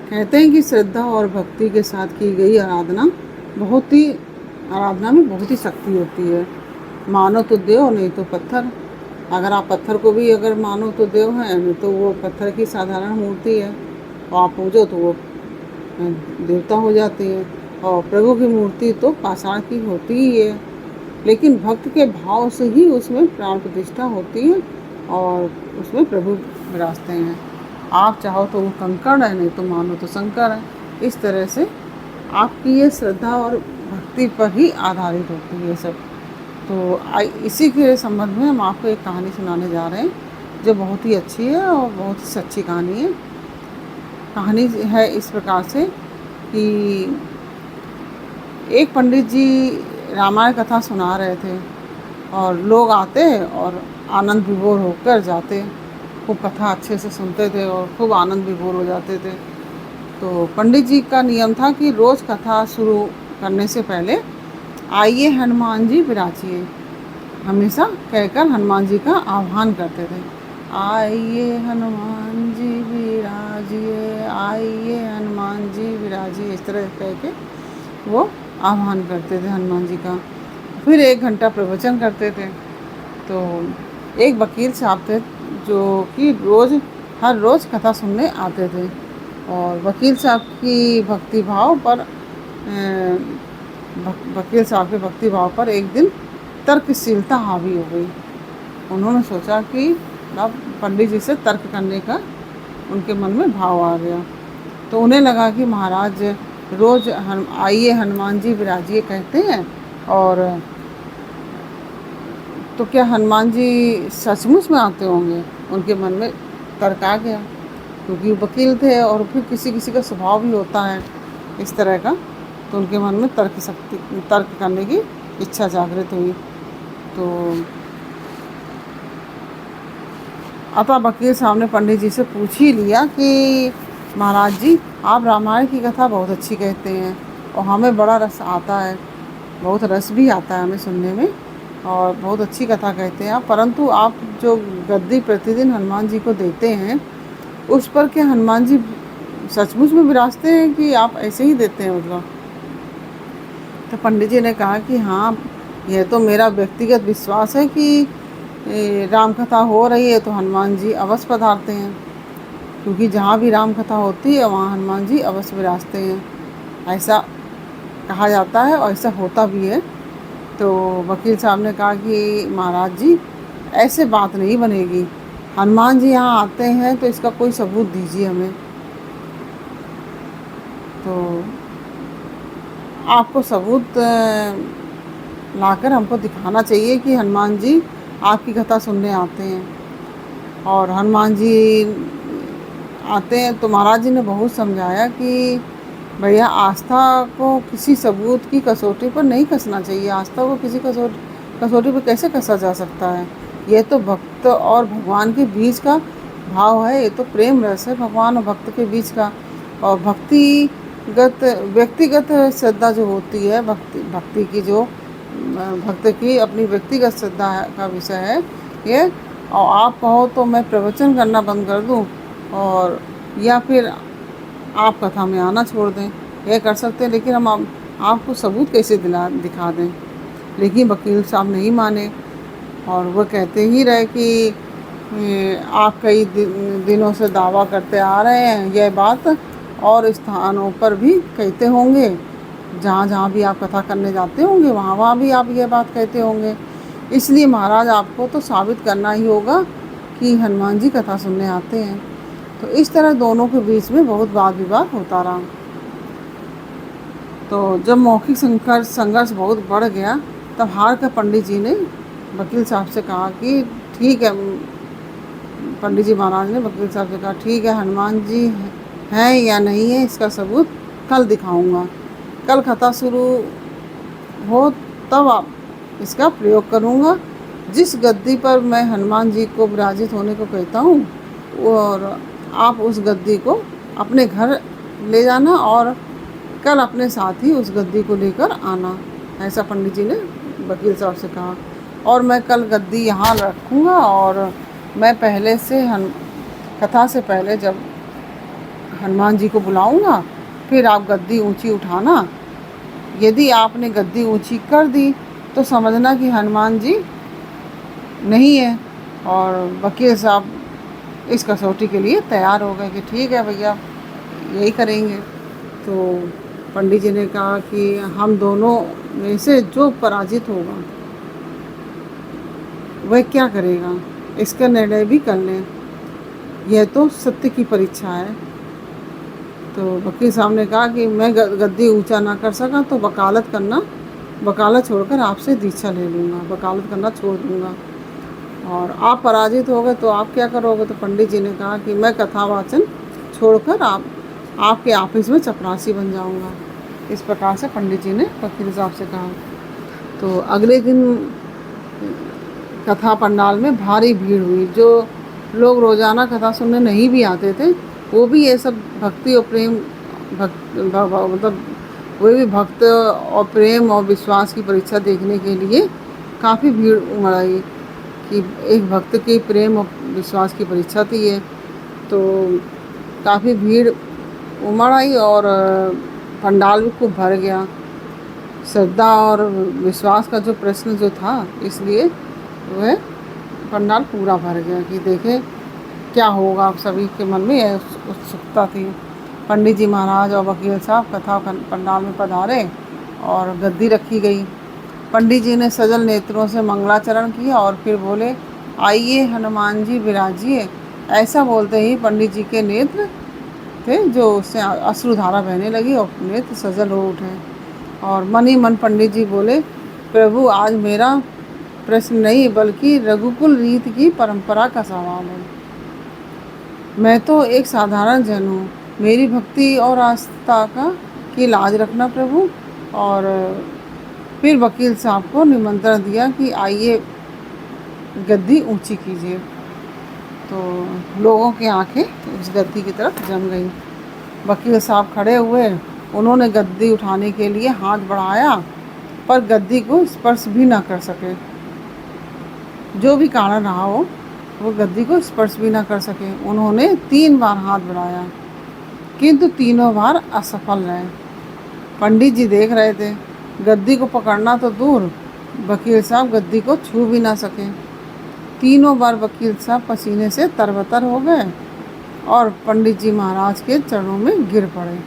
कहते हैं कि श्रद्धा और भक्ति के साथ की गई आराधना में बहुत ही शक्ति होती है। मानो तो देव, नहीं तो पत्थर। अगर आप पत्थर को भी अगर मानो तो देव है, नहीं तो वो पत्थर की साधारण मूर्ति है, और आप पूजो तो वो देवता हो जाती है। और प्रभु की मूर्ति तो पाषाण की होती ही है, लेकिन भक्त के भाव से ही उसमें प्राण प्रतिष्ठा होती है और उसमें प्रभु विराजते हैं। आप चाहो तो वो कंकड़ है, नहीं तो मानो तो शंकर है। इस तरह से आपकी ये श्रद्धा और भक्ति पर ही आधारित होती है सब। तो इसी के संबंध में हम आपको एक कहानी सुनाने जा रहे हैं जो बहुत ही अच्छी है और बहुत ही सच्ची कहानी है। कहानी है इस प्रकार से कि एक पंडित जी रामायण कथा सुना रहे थे और लोग आते और आनंद विभोर होकर जाते। खूब कथा अच्छे से सुनते थे और खूब आनंद विभोर हो जाते थे। तो पंडित जी का नियम था कि रोज़ कथा शुरू करने से पहले आइए हनुमान जी विराजिए हमेशा कहकर हनुमान जी का आह्वान करते थे। आइए हनुमान जी विराजिए, आइए हनुमान जी विराजिए, इस तरह कह के वो आह्वान करते थे हनुमान जी का। फिर 1 घंटा प्रवचन करते थे। तो एक वकील साहब थे जो कि हर रोज़ कथा सुनने आते थे, और वकील साहब के भक्ति भाव पर एक दिन तर्कशीलता हावी हो गई। उन्होंने सोचा कि अब पंडित जी से तर्क करने का उनके मन में भाव आ गया। तो उन्हें लगा कि महाराज रोज़ आइए हनुमान जी विराजिए कहते हैं, और तो क्या हनुमान जी सचमुच में आते होंगे। उनके मन में तर्क आ गया, क्योंकि वकील थे और फिर किसी किसी का स्वभाव भी होता है इस तरह का। तो उनके मन में तर्क करने की इच्छा जागृत हुई। तो अतः वकील साहब ने पंडित जी से पूछ ही लिया कि महाराज जी, आप रामायण की कथा बहुत अच्छी कहते हैं और हमें बड़ा रस आता है, बहुत रस भी आता है हमें सुनने में, और बहुत अच्छी कथा कहते हैं आप। परंतु आप जो गद्दी प्रतिदिन हनुमान जी को देते हैं, उस पर क्या हनुमान जी सचमुच में विराजते हैं कि आप ऐसे ही देते हैं मतलब। तो पंडित जी ने कहा कि हाँ, यह तो मेरा व्यक्तिगत विश्वास है कि राम कथा हो रही है तो हनुमान जी अवश्य पधारते हैं, क्योंकि जहाँ भी राम कथा होती है वहाँ हनुमान जी अवश्य विराजते हैं, ऐसा कहा जाता है और ऐसा होता भी है। तो वकील साहब ने कहा कि महाराज जी, ऐसे बात नहीं बनेगी। हनुमान जी यहाँ आते हैं तो इसका कोई सबूत दीजिए हमें। तो आपको सबूत लाकर हमको दिखाना चाहिए कि हनुमान जी आपकी कथा सुनने आते हैं। और हनुमान जी आते हैं तो महाराज जी ने बहुत समझाया कि भैया, आस्था को किसी सबूत की कसौटी पर नहीं कसना चाहिए। आस्था को किसी कसौटी पर कैसे कसा जा सकता है। यह तो भक्त और भगवान के बीच का भाव है, ये तो प्रेम रस है भगवान और भक्त के बीच का। और व्यक्तिगत श्रद्धा जो होती है, भक्ति की जो भक्त की अपनी व्यक्तिगत श्रद्धा का विषय है ये। और आप कहो तो मैं प्रवचन करना बंद कर दूं, और या फिर आप कथा में आना छोड़ दें, यह कर सकते हैं, लेकिन हम आपको सबूत कैसे दिखा दें। लेकिन वकील साहब नहीं माने, और वो कहते ही रहे कि आप कई दिनों से दावा करते आ रहे हैं यह बात, और स्थानों पर भी कहते होंगे, जहाँ जहाँ भी आप कथा करने जाते होंगे वहाँ भी आप ये बात कहते होंगे। इसलिए महाराज, आपको तो साबित करना ही होगा कि हनुमान जी कथा सुनने आते हैं। तो इस तरह दोनों के बीच में बहुत वाद विवाद होता रहा। तो जब मौखिक संघर्ष बहुत बढ़ गया, तब हार कर पंडित जी ने वकील साहब से कहा कि ठीक है। पंडित जी महाराज ने वकील साहब से कहा, ठीक है, हनुमान जी हैं या नहीं है इसका सबूत कल दिखाऊंगा। कल कथा शुरू हो तब आप इसका प्रयोग करूंगा। जिस गद्दी पर मैं हनुमान जी को विराजित होने को कहता हूँ, और आप उस गद्दी को अपने घर ले जाना और कल अपने साथ ही उस गद्दी को लेकर आना, ऐसा पंडित जी ने वकील साहब से कहा। और मैं कल गद्दी यहाँ रखूँगा, और मैं पहले से कथा से पहले जब हनुमान जी को बुलाऊंगा, फिर आप गद्दी ऊंची उठाना। यदि आपने गद्दी ऊंची कर दी तो समझना कि हनुमान जी नहीं है। और वकील साहब इस कसौटी के लिए तैयार हो गए कि ठीक है भैया, यही करेंगे। तो पंडित जी ने कहा कि हम दोनों में से जो पराजित होगा वह क्या करेगा, इसका निर्णय भी कर लें, यह तो सत्य की परीक्षा है। तो वकील साहब ने कहा कि मैं गद्दी ऊंचा ना कर सका तो वकालत छोड़कर आपसे दीक्षा ले लूँगा, वकालत करना छोड़ दूँगा। और आप पराजित हो गए तो आप क्या करोगे? तो पंडित जी ने कहा कि मैं कथावाचन छोड़कर आपके ऑफिस में चपरासी बन जाऊँगा। इस प्रकार से पंडित जी ने वकील साहब से कहा। तो अगले दिन कथा पंडाल में भारी भीड़ हुई। जो लोग रोज़ाना कथा सुनने नहीं भी आते थे, वो भी ये सब भक्ति और प्रेम मतलब वो भी भक्त और प्रेम और विश्वास की परीक्षा देखने के लिए काफ़ी भीड़ उमड़ आई कि एक भक्त की प्रेम और विश्वास की परीक्षा थी ये। तो काफ़ी भीड़ उमड़ आई और पंडाल भी खूब भर गया। श्रद्धा और विश्वास का जो प्रश्न जो था, इसलिए वह पंडाल पूरा भर गया कि देखें क्या होगा। आप सभी के मन में उत्सुकता थी। पंडित जी महाराज और वकील साहब कथा पंडाल में पधारे और गद्दी रखी गई। पंडित जी ने सजल नेत्रों से मंगलाचरण किया और फिर बोले, आइए हनुमान जी विराजिए। ऐसा बोलते ही पंडित जी के नेत्र थे जो उससे अश्रुधारा बहने लगी और नेत्र सजल हो उठे। और मन ही मन पंडित जी बोले, प्रभु आज मेरा प्रश्न नहीं बल्कि रघुकुल रीत की परंपरा का सवाल है। मैं तो एक साधारण जन हूँ, मेरी भक्ति और आस्था की लाज रखना प्रभु। और फिर वकील साहब को निमंत्रण दिया कि आइए गद्दी ऊंची कीजिए। तो लोगों की आंखें उस गद्दी की तरफ जम गई। वकील साहब खड़े हुए, उन्होंने गद्दी उठाने के लिए हाथ बढ़ाया पर गद्दी को स्पर्श भी ना कर सके। जो भी कारण रहा हो, वो गद्दी को स्पर्श भी ना कर सके। उन्होंने 3 बार हाथ बढ़ाया किंतु तीनों बार असफल रहे। पंडित जी देख रहे थे, गद्दी को पकड़ना तो दूर, वकील साहब गद्दी को छू भी ना सके। तीनों बार वकील साहब पसीने से तरबतर हो गए और पंडित जी महाराज के चरणों में गिर पड़े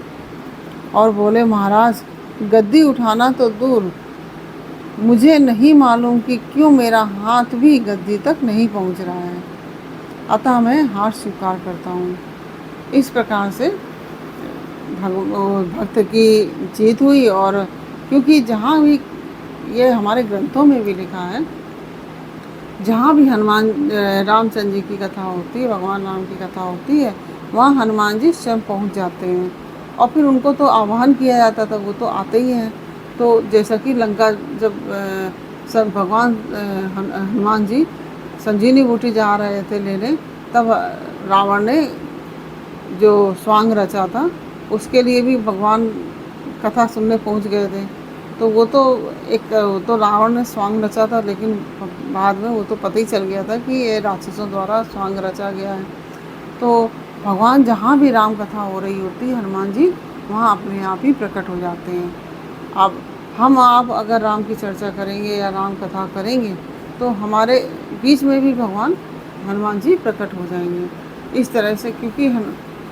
और बोले, महाराज गद्दी उठाना तो दूर, मुझे नहीं मालूम कि क्यों मेरा हाथ भी गद्दी तक नहीं पहुंच रहा है, अतः मैं हार स्वीकार करता हूँ। इस प्रकार से भक्त की जीत हुई। और क्योंकि जहाँ भी ये हमारे ग्रंथों में भी लिखा है, जहाँ भी रामचंद्र जी की कथा होती है, भगवान राम की कथा होती है, वहाँ हनुमान जी स्वयं पहुँच जाते हैं और फिर उनको तो आह्वान किया जाता था, वो तो आते ही हैं। तो जैसा कि लंका जब सब भगवान हनुमान जी संजीवनी बूटी जा रहे थे लेने, तब रावण ने जो स्वांग रचा था उसके लिए भी भगवान कथा सुनने पहुंच गए थे। तो वो तो रावण ने स्वांग रचा था, लेकिन बाद में वो तो पता ही चल गया था कि ये राक्षसों द्वारा स्वांग रचा गया है। तो भगवान जहाँ भी राम कथा हो रही होती है, हनुमान जी वहाँ अपने आप ही प्रकट हो जाते हैं। अब आप अगर राम की चर्चा करेंगे या राम कथा करेंगे तो हमारे बीच में भी भगवान हनुमान जी प्रकट हो जाएंगे। इस तरह से, क्योंकि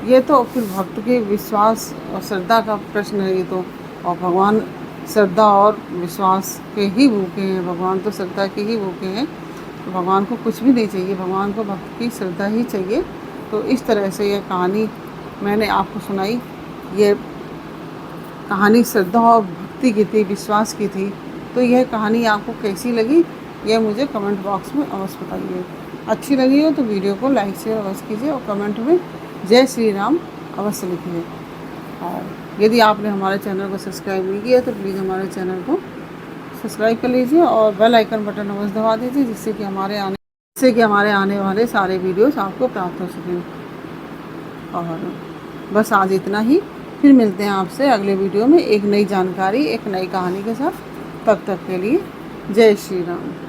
ये तो फिर भक्त के विश्वास और श्रद्धा का प्रश्न है ये तो, और भगवान श्रद्धा और विश्वास के ही भूखे हैं। भगवान तो श्रद्धा के ही भूखे हैं, तो भगवान को कुछ भी नहीं चाहिए, भगवान को भक्त की श्रद्धा ही चाहिए। तो इस तरह से यह कहानी मैंने आपको सुनाई। ये कहानी श्रद्धा और भक्ति की थी, विश्वास की थी। तो यह कहानी आपको कैसी लगी, यह मुझे कमेंट बॉक्स में अवश्य बताइए। अच्छी लगी हो तो वीडियो को लाइक शेयर अवश्य कीजिए और कमेंट में जय श्री राम अवश्य लिखिए। और यदि आपने हमारे चैनल को सब्सक्राइब नहीं किया तो प्लीज़ हमारे चैनल को सब्सक्राइब कर लीजिए और बेल आइकन बटन अवश्य दबा दीजिए, जिससे कि हमारे आने वाले सारे वीडियोस आपको प्राप्त हो सकें। और बस आज इतना ही, फिर मिलते हैं आपसे अगले वीडियो में एक नई जानकारी, एक नई कहानी के साथ। तब तक के लिए जय श्री राम।